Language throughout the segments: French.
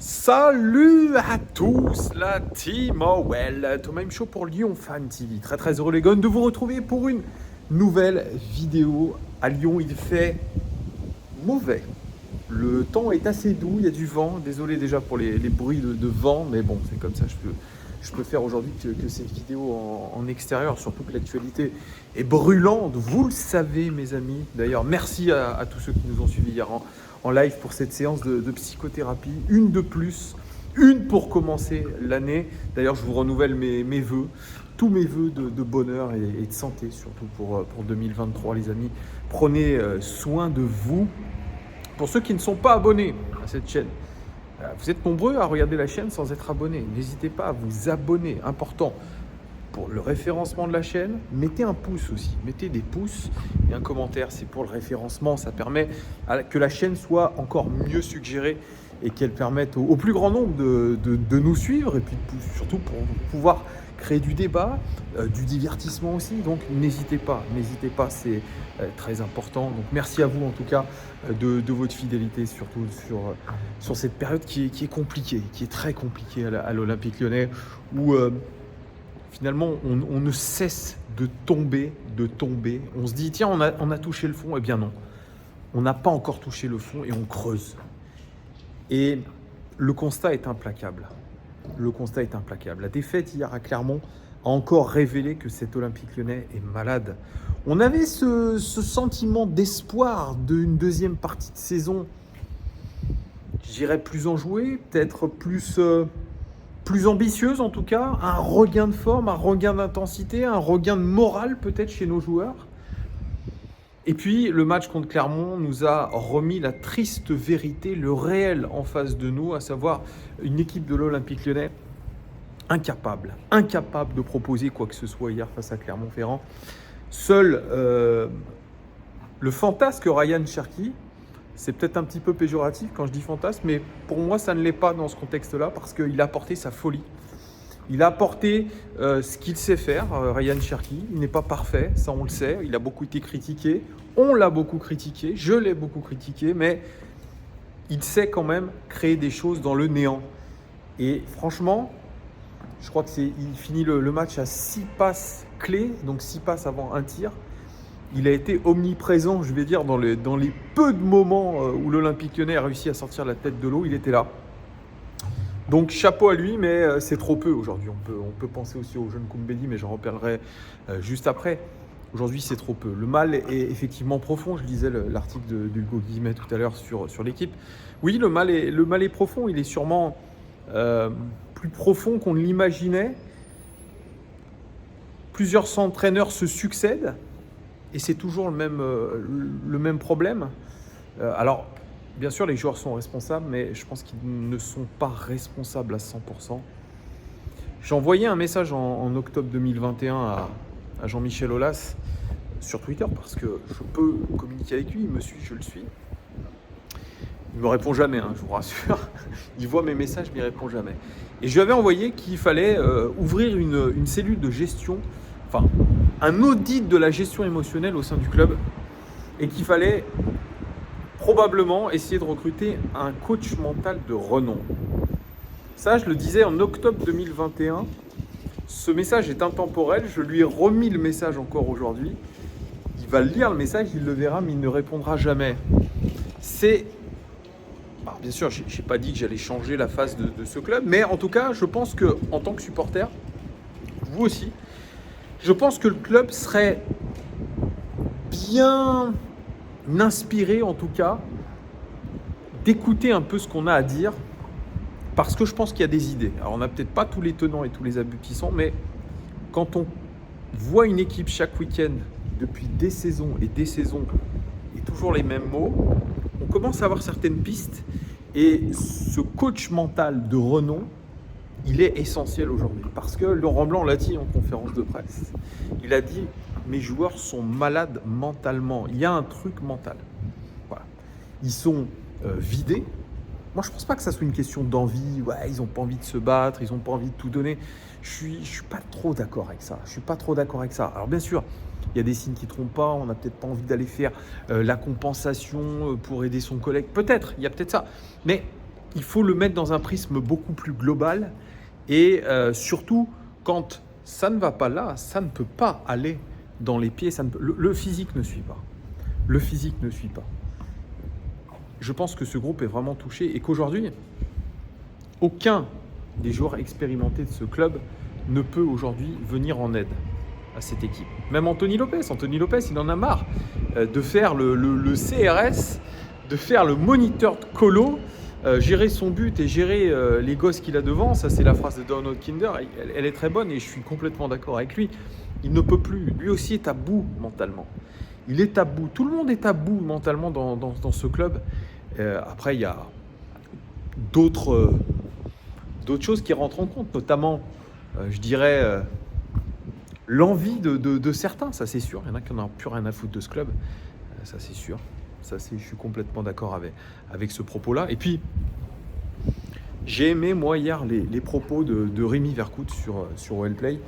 Salut à tous, la team OL, Thomas M. Show pour Lyon Fan TV. Très très heureux les gars de vous retrouver pour une nouvelle vidéo. À Lyon, il fait mauvais. Le temps est assez doux, il y a du vent. Désolé déjà pour les bruits de vent, mais bon, c'est comme ça, je peux faire aujourd'hui que cette vidéo en extérieur, surtout que l'actualité est brûlante. Vous le savez, mes amis. D'ailleurs, merci à tous ceux qui nous ont suivis hier en live pour cette séance de psychothérapie. Une de plus, une pour commencer l'année. D'ailleurs, je vous renouvelle mes vœux, tous mes vœux de bonheur et de santé, surtout pour 2023, les amis. Prenez soin de vous. Pour ceux qui ne sont pas abonnés à cette chaîne, vous êtes nombreux à regarder la chaîne sans être abonnés. N'hésitez pas à vous abonner, important. Pour le référencement de la chaîne, mettez un pouce aussi, mettez des pouces et un commentaire, c'est pour le référencement, ça permet que la chaîne soit encore mieux suggérée et qu'elle permette au plus grand nombre de nous suivre et puis surtout pour pouvoir créer du débat, du divertissement aussi, donc n'hésitez pas, c'est très important. Donc merci à vous en tout cas de votre fidélité, surtout sur cette période qui est compliquée, qui est très compliquée à l'Olympique Lyonnais, où finalement, on ne cesse de tomber. On se dit, tiens, on a touché le fond. Eh bien non, on n'a pas encore touché le fond et on creuse. Et le constat est implacable. La défaite hier à Clermont a encore révélé que cet Olympique Lyonnais est malade. On avait ce sentiment d'espoir d'une deuxième partie de saison, je dirais plus enjouée, peut-être plus ambitieuse en tout cas, un regain de forme, un regain d'intensité, un regain de morale peut-être chez nos joueurs. Et puis le match contre Clermont nous a remis la triste vérité, le réel en face de nous, à savoir une équipe de l'Olympique Lyonnais incapable de proposer quoi que ce soit hier face à Clermont-Ferrand. Seul le fantasque Ryan Cherki, c'est peut-être un petit peu péjoratif quand je dis fantasme, mais pour moi, ça ne l'est pas dans ce contexte-là parce qu'il a apporté sa folie. Il a apporté ce qu'il sait faire, Ryan Cherki. Il n'est pas parfait, ça on le sait. Il a beaucoup été critiqué. On l'a beaucoup critiqué. Je l'ai beaucoup critiqué, mais il sait quand même créer des choses dans le néant. Et franchement, je crois qu'il finit le match à 6 passes clés, donc 6 passes avant un tir. Il a été omniprésent, je vais dire, dans les peu de moments où l'Olympique Lyonnais a réussi à sortir la tête de l'eau, il était là. Donc chapeau à lui, mais c'est trop peu aujourd'hui. On peut penser aussi au jeune Koumbedi, mais j'en reparlerai juste après. Aujourd'hui, c'est trop peu. Le mal est effectivement profond. Je lisais l'article d'Hugo Guillemet tout à l'heure sur l'équipe. Oui, le mal est profond. Il est sûrement plus profond qu'on ne l'imaginait. Plusieurs entraîneurs se succèdent. Et c'est toujours le même problème. Alors, bien sûr, les joueurs sont responsables, mais je pense qu'ils ne sont pas responsables à 100%. J'ai envoyé un message en octobre 2021 à Jean-Michel Aulas sur Twitter, parce que je peux communiquer avec lui, il me suit, je le suis. Il ne me répond jamais, je vous rassure. Il voit mes messages, mais il ne répond jamais. Et je lui avais envoyé qu'il fallait ouvrir une cellule de gestion, enfin, un audit de la gestion émotionnelle au sein du club, et qu'il fallait probablement essayer de recruter un coach mental de renom. Ça, je le disais en octobre 2021. Ce message est intemporel. Je lui ai remis le message encore aujourd'hui. Il va lire le message, il le verra, mais il ne répondra jamais. Alors, bien sûr, je n'ai pas dit que j'allais changer la face de ce club, mais en tout cas, je pense qu'en tant que supporter, vous aussi, je pense que le club serait bien inspiré, en tout cas, d'écouter un peu ce qu'on a à dire, parce que je pense qu'il y a des idées. Alors, on n'a peut-être pas tous les tenants et tous les aboutissants, mais quand on voit une équipe chaque week-end depuis des saisons, et toujours les mêmes mots, on commence à avoir certaines pistes, et ce coach mental de renom, il est essentiel aujourd'hui, parce que Laurent Blanc l'a dit en conférence de presse. Il a dit « Mes joueurs sont malades mentalement. Il y a un truc mental. » Voilà. Ils sont vidés. Moi, je ne pense pas que ça soit une question d'envie. Ouais, ils n'ont pas envie de se battre, ils n'ont pas envie de tout donner. Je ne suis pas trop d'accord avec ça. Alors bien sûr, il y a des signes qui ne trompent pas. On n'a peut-être pas envie d'aller faire la compensation pour aider son collègue. Peut-être, il y a peut-être ça. Mais il faut le mettre dans un prisme beaucoup plus global et surtout quand ça ne va pas là, ça ne peut pas aller dans les pieds, le physique ne suit pas. Le physique ne suit pas. Je pense que ce groupe est vraiment touché et qu'aujourd'hui, aucun des joueurs expérimentés de ce club ne peut aujourd'hui venir en aide à cette équipe. Même Anthony Lopez, il en a marre de faire le CRS, de faire le moniteur de colo, gérer son but et gérer les gosses qu'il a devant. Ça, c'est la phrase de Donald Kinder. Elle est très bonne et je suis complètement d'accord avec lui. Il ne peut plus. Lui aussi est à bout mentalement. Il est à bout. Tout le monde est à bout mentalement dans ce club. Après, il y a d'autres choses qui rentrent en compte, notamment, je dirais, l'envie de certains, ça c'est sûr. Il y en a qui n'en ont plus rien à foutre de ce club, ça c'est sûr. Je suis complètement d'accord avec ce propos-là. Et puis, j'ai aimé, moi, hier, les propos de Rémi Vercoute sur Wellplay.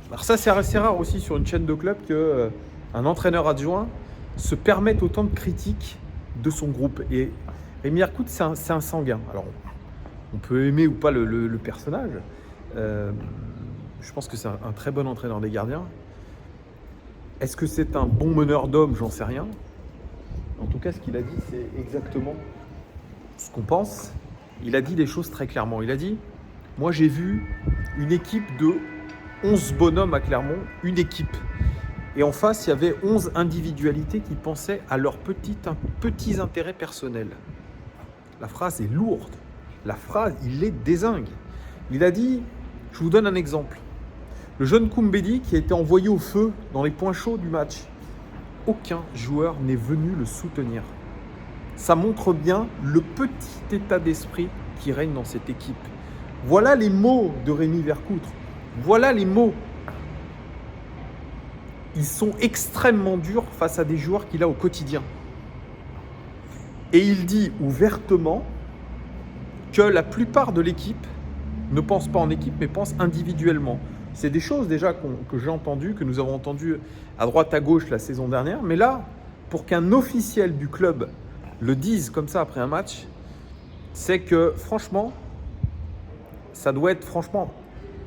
Alors ça, c'est assez rare aussi sur une chaîne de club qu'un entraîneur adjoint se permette autant de critiques de son groupe. Et Rémi Vercoute, c'est un sanguin. Alors, on peut aimer ou pas le personnage. Je pense que c'est un très bon entraîneur des gardiens. Est-ce que c'est un bon meneur d'hommes? J'en sais rien. En tout cas, ce qu'il a dit, c'est exactement ce qu'on pense. Il a dit les choses très clairement. Il a dit, moi j'ai vu une équipe de 11 bonhommes à Clermont, une équipe. Et en face, il y avait 11 individualités qui pensaient à leurs petits intérêts personnels. La phrase est lourde. La phrase, il est dézingue. Il a dit, je vous donne un exemple. Le jeune Koumbedi qui a été envoyé au feu dans les points chauds du match. Aucun joueur n'est venu le soutenir. Ça montre bien le petit état d'esprit qui règne dans cette équipe. Voilà les mots de Rémi Vercoute. Voilà les mots. Ils sont extrêmement durs face à des joueurs qu'il a au quotidien. Et il dit ouvertement que la plupart de l'équipe ne pense pas en équipe, mais pense individuellement. C'est des choses déjà que j'ai entendues, que nous avons entendues à droite à gauche la saison dernière. Mais là, pour qu'un officiel du club le dise comme ça après un match, c'est que franchement, ça doit être franchement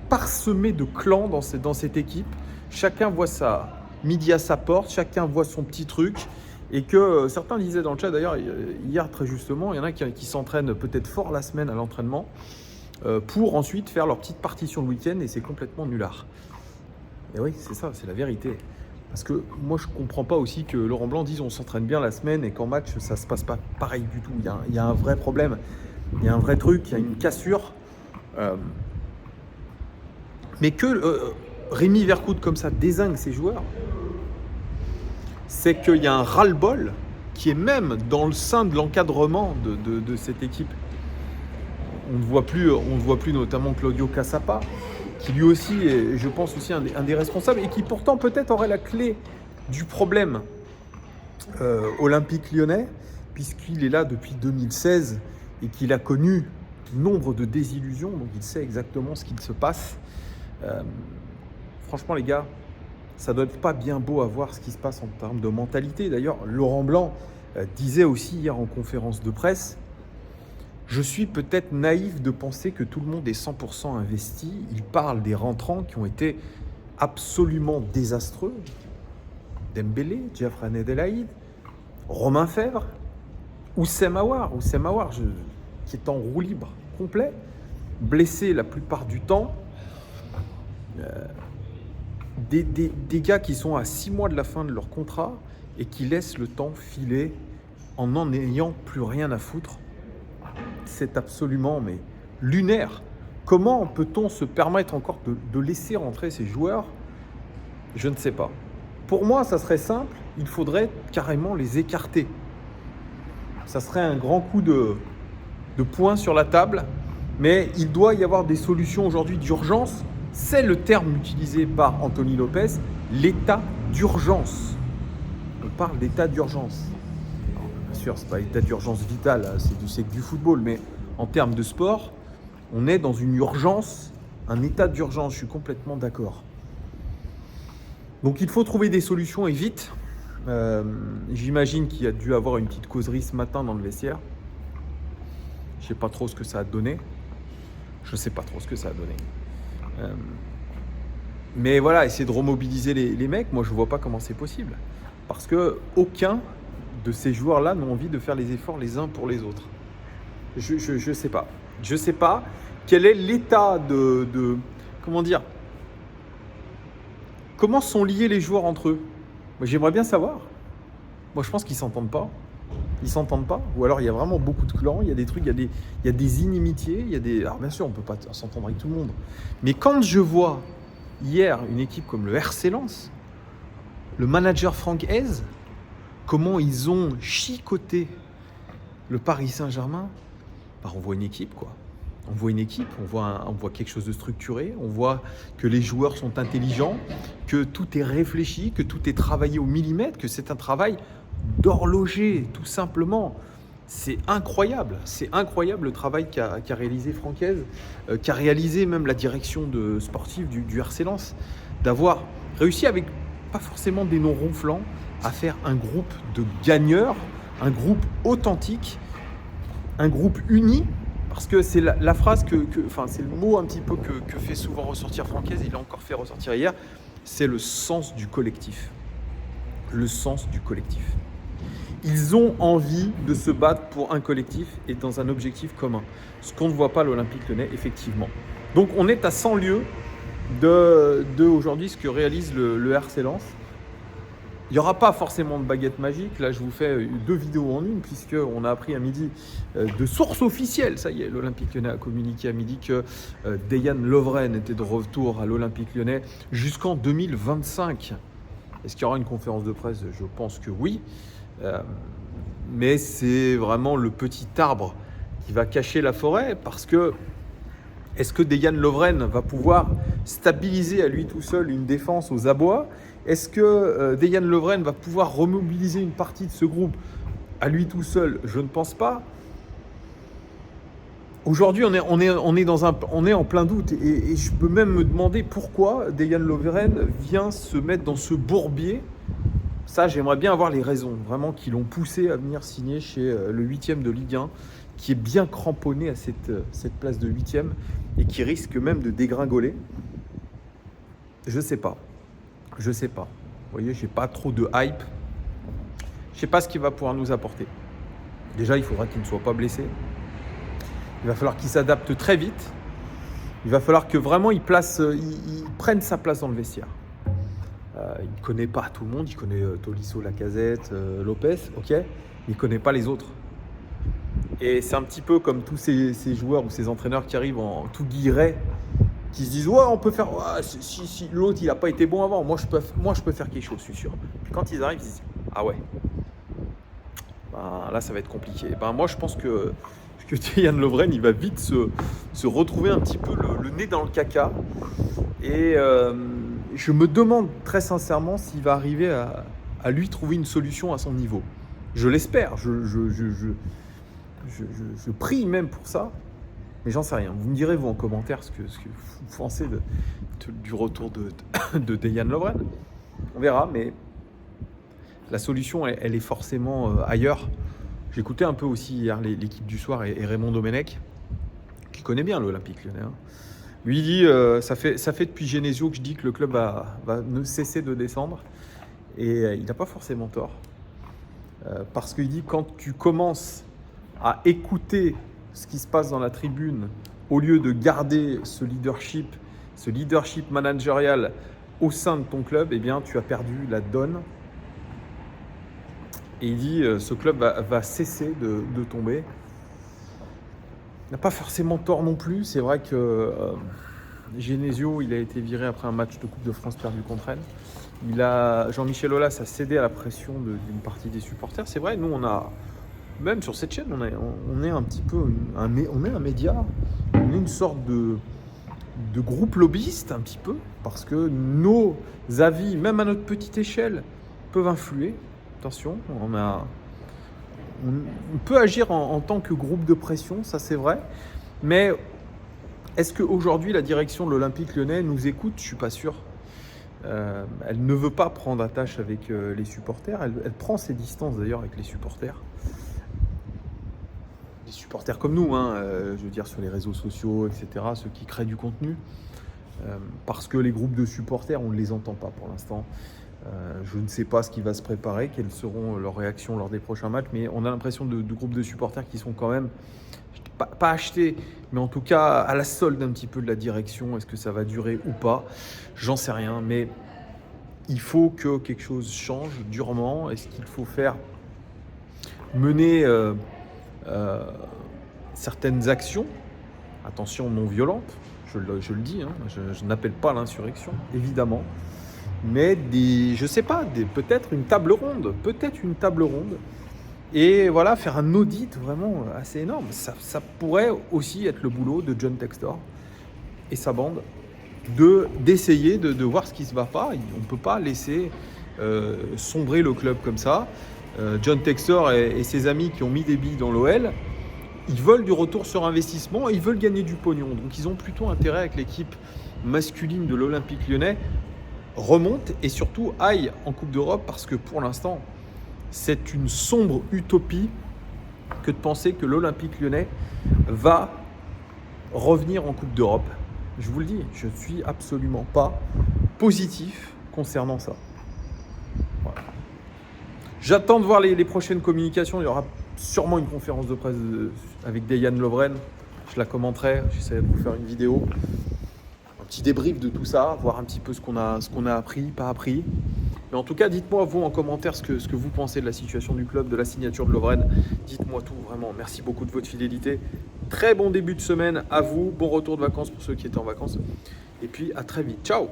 parsemé de clans dans cette équipe. Chacun voit ça midi à sa porte, chacun voit son petit truc. Et que certains disaient dans le chat, d'ailleurs, hier très justement, il y en a qui s'entraînent peut-être fort la semaine à l'entraînement pour ensuite faire leur petite partition le week-end et c'est complètement nulard. Et oui, c'est ça, c'est la vérité. Parce que moi, je ne comprends pas aussi que Laurent Blanc dise on s'entraîne bien la semaine et qu'en match, ça ne se passe pas pareil du tout. Il y a un vrai problème, il y a un vrai truc, il y a une cassure. Mais que Rémi Vercoute comme ça dézingue ses joueurs, c'est qu'il y a un ras-le-bol qui est même dans le sein de l'encadrement de cette équipe. On ne voit plus notamment Claudio Cassapa, qui lui aussi est, je pense, aussi un des responsables et qui pourtant peut-être aurait la clé du problème olympique lyonnais, puisqu'il est là depuis 2016 et qu'il a connu nombre de désillusions, donc il sait exactement ce qu'il se passe. Franchement les gars, ça doit être pas bien beau à voir ce qui se passe en termes de mentalité. D'ailleurs, Laurent Blanc disait aussi hier en conférence de presse, je suis peut-être naïf de penser que tout le monde est 100% investi. Il parle des rentrants qui ont été absolument désastreux. Dembélé, Diafra Nedelaïd, Romain Fèvre, Oussem Aouar, qui est en roue libre complet, blessé la plupart du temps. Des gars qui sont à 6 mois de la fin de leur contrat et qui laissent le temps filer en n'ayant plus rien à foutre. C'est absolument lunaire. Comment peut-on se permettre encore de laisser rentrer ces joueurs? Je ne sais pas. Pour moi, ça serait simple. Il faudrait carrément les écarter. Ça serait un grand coup de poing sur la table. Mais il doit y avoir des solutions aujourd'hui d'urgence. C'est le terme utilisé par Anthony Lopez, l'état d'urgence. On parle d'état d'urgence. Bien sûr, ce n'est pas l'état d'urgence vitale, c'est que du football, mais en termes de sport, on est dans une urgence, un état d'urgence, je suis complètement d'accord. Donc il faut trouver des solutions et vite. J'imagine qu'il y a dû avoir une petite causerie ce matin dans le vestiaire. Je sais pas trop ce que ça a donné. Je sais pas trop ce que ça a donné. Mais voilà, essayer de remobiliser les mecs, moi je vois pas comment c'est possible. Parce que aucun de ces joueurs-là n'ont envie de faire les efforts les uns pour les autres. Je sais pas. Je sais pas quel est l'état de comment dire. Comment sont liés les joueurs entre eux? Moi j'aimerais bien savoir. Moi je pense qu'ils s'entendent pas. Ils s'entendent pas, ou alors il y a vraiment beaucoup de clans, il y a des trucs, il y a des inimitiés, il y a des... Alors bien sûr, on peut pas s'entendre avec tout le monde. Mais quand je vois hier une équipe comme le RC Lens, le manager Franck Hez, comment ils ont chicoté le Paris Saint-Germain, bah on voit une équipe quoi. On voit une équipe, on voit quelque chose de structuré, on voit que les joueurs sont intelligents, que tout est réfléchi, que tout est travaillé au millimètre, que c'est un travail d'horloger, tout simplement. C'est incroyable le travail qu'a réalisé Franck Hez, qu'a réalisé même la direction sportive du RC Lens, d'avoir réussi avec pas forcément des noms ronflants à faire un groupe de gagneurs, un groupe authentique, un groupe uni. Parce que c'est la phrase enfin c'est le mot un petit peu que fait souvent ressortir Franck Hez, il l'a encore fait ressortir hier, c'est le sens du collectif. Le sens du collectif. Ils ont envie de se battre pour un collectif et dans un objectif commun. Ce qu'on ne voit pas à l'Olympique Lyonnais, effectivement. Donc on est à 100 lieues de aujourd'hui ce que réalise le RC Lens. Il n'y aura pas forcément de baguette magique. Là, je vous fais 2 vidéos en une, puisqu'on a appris à midi de sources officielles. Ça y est, l'Olympique Lyonnais a communiqué à midi que Dejan Lovren était de retour à l'Olympique Lyonnais jusqu'en 2025. Est-ce qu'il y aura une conférence de presse? Je pense que oui. Mais c'est vraiment le petit arbre qui va cacher la forêt, parce que est-ce que Dejan Lovren va pouvoir stabiliser à lui tout seul une défense aux abois? Est-ce que Dejan Lovren va pouvoir remobiliser une partie de ce groupe à lui tout seul? Je ne pense pas. Aujourd'hui, on est en plein doute, et je peux même me demander pourquoi Dejan Lovren vient se mettre dans ce bourbier. Ça, j'aimerais bien avoir les raisons vraiment qui l'ont poussé à venir signer chez le 8e de Ligue 1, qui est bien cramponné à cette place de 8e et qui risque même de dégringoler. Je sais pas. Vous voyez, j'ai pas trop de hype. Je sais pas ce qu'il va pouvoir nous apporter. Déjà, il faudra qu'il ne soit pas blessé. Il va falloir qu'il s'adapte très vite. Il va falloir que vraiment il prenne sa place dans le vestiaire. Il ne connaît pas tout le monde. Il connaît Tolisso, Lacazette, Lopez, ok. Il ne connaît pas les autres. Et c'est un petit peu comme tous ces joueurs ou ces entraîneurs qui arrivent en tout guilleret, qui se disent ouais, on peut faire, ouais, si l'autre il n'a pas été bon avant, moi je peux faire quelque chose, je suis sûr. Puis quand ils arrivent, ils se disent ah ouais, ben, là ça va être compliqué. Ben, moi je pense que Dejan Lovren il va vite se retrouver un petit peu le nez dans le caca, et je me demande très sincèrement s'il va arriver à lui trouver une solution à son niveau. Je l'espère, je prie même pour ça. Mais j'en sais rien. Vous me direz, vous, en commentaire, ce que vous pensez du retour de Dejan Lovren. On verra, mais la solution, elle est forcément ailleurs. J'écoutais un peu aussi hier l'équipe du soir et Raymond Domenech, qui connaît bien l'Olympique Lyonnais. Hein. Lui, il dit, ça fait depuis Genesio que je dis que le club va ne cesser de descendre. Et il n'a pas forcément tort. Parce qu'il dit, quand tu commences à écouter ce qui se passe dans la tribune, au lieu de garder ce leadership managérial au sein de ton club, eh bien, tu as perdu la donne. Et il dit, ce club va cesser de tomber. Il n'a pas forcément tort non plus. C'est vrai que Genesio, il a été viré après un match de Coupe de France perdu contre Rennes. Jean-Michel Aulas a cédé à la pression d'une partie des supporters. C'est vrai, nous, on a... Même sur cette chaîne, on est un petit peu, on est un média, on est une sorte de groupe lobbyiste un petit peu, parce que nos avis, même à notre petite échelle, peuvent influer. Attention, on peut agir en tant que groupe de pression, ça c'est vrai, mais est-ce qu'aujourd'hui la direction de l'Olympique Lyonnais nous écoute? Je ne suis pas sûr. Elle ne veut pas prendre attache avec les supporters, elle prend ses distances d'ailleurs avec les supporters. des supporters comme nous, hein, je veux dire sur les réseaux sociaux, etc., ceux qui créent du contenu. Parce que les groupes de supporters, on ne les entend pas pour l'instant. Je ne sais pas ce qui va se préparer, quelles seront leurs réactions lors des prochains matchs, mais on a l'impression de groupes de supporters qui sont quand même, pas achetés, mais en tout cas à la solde un petit peu de la direction. Est-ce que ça va durer ou pas? J'en sais rien, mais il faut que quelque chose change durement. Est-ce qu'il faut mener certaines actions, attention non violentes, je le dis, hein, je n'appelle pas à l'insurrection, évidemment, mais je sais pas, peut-être une table ronde, et voilà, faire un audit vraiment assez énorme. Ça pourrait aussi être le boulot de John Textor et sa bande, d'essayer de voir ce qui ne se va pas. On ne peut pas laisser sombrer le club comme ça. John Textor et ses amis qui ont mis des billes dans l'OL, ils veulent du retour sur investissement et ils veulent gagner du pognon. Donc ils ont plutôt intérêt avec l'équipe masculine de l'Olympique Lyonnais remonte et surtout aille en Coupe d'Europe, parce que pour l'instant, c'est une sombre utopie que de penser que l'Olympique Lyonnais va revenir en Coupe d'Europe. Je vous le dis, je ne suis absolument pas positif concernant ça. Voilà. J'attends de voir les prochaines communications. Il y aura sûrement une conférence de presse avec Dejan Lovren. Je la commenterai, j'essaierai de vous faire une vidéo. Un petit débrief de tout ça, voir un petit peu ce qu'on a appris, pas appris. Mais en tout cas, dites-moi vous en commentaire ce que vous pensez de la situation du club, de la signature de Lovren. Dites-moi tout, vraiment. Merci beaucoup de votre fidélité. Très bon début de semaine à vous. Bon retour de vacances pour ceux qui étaient en vacances. Et puis à très vite. Ciao!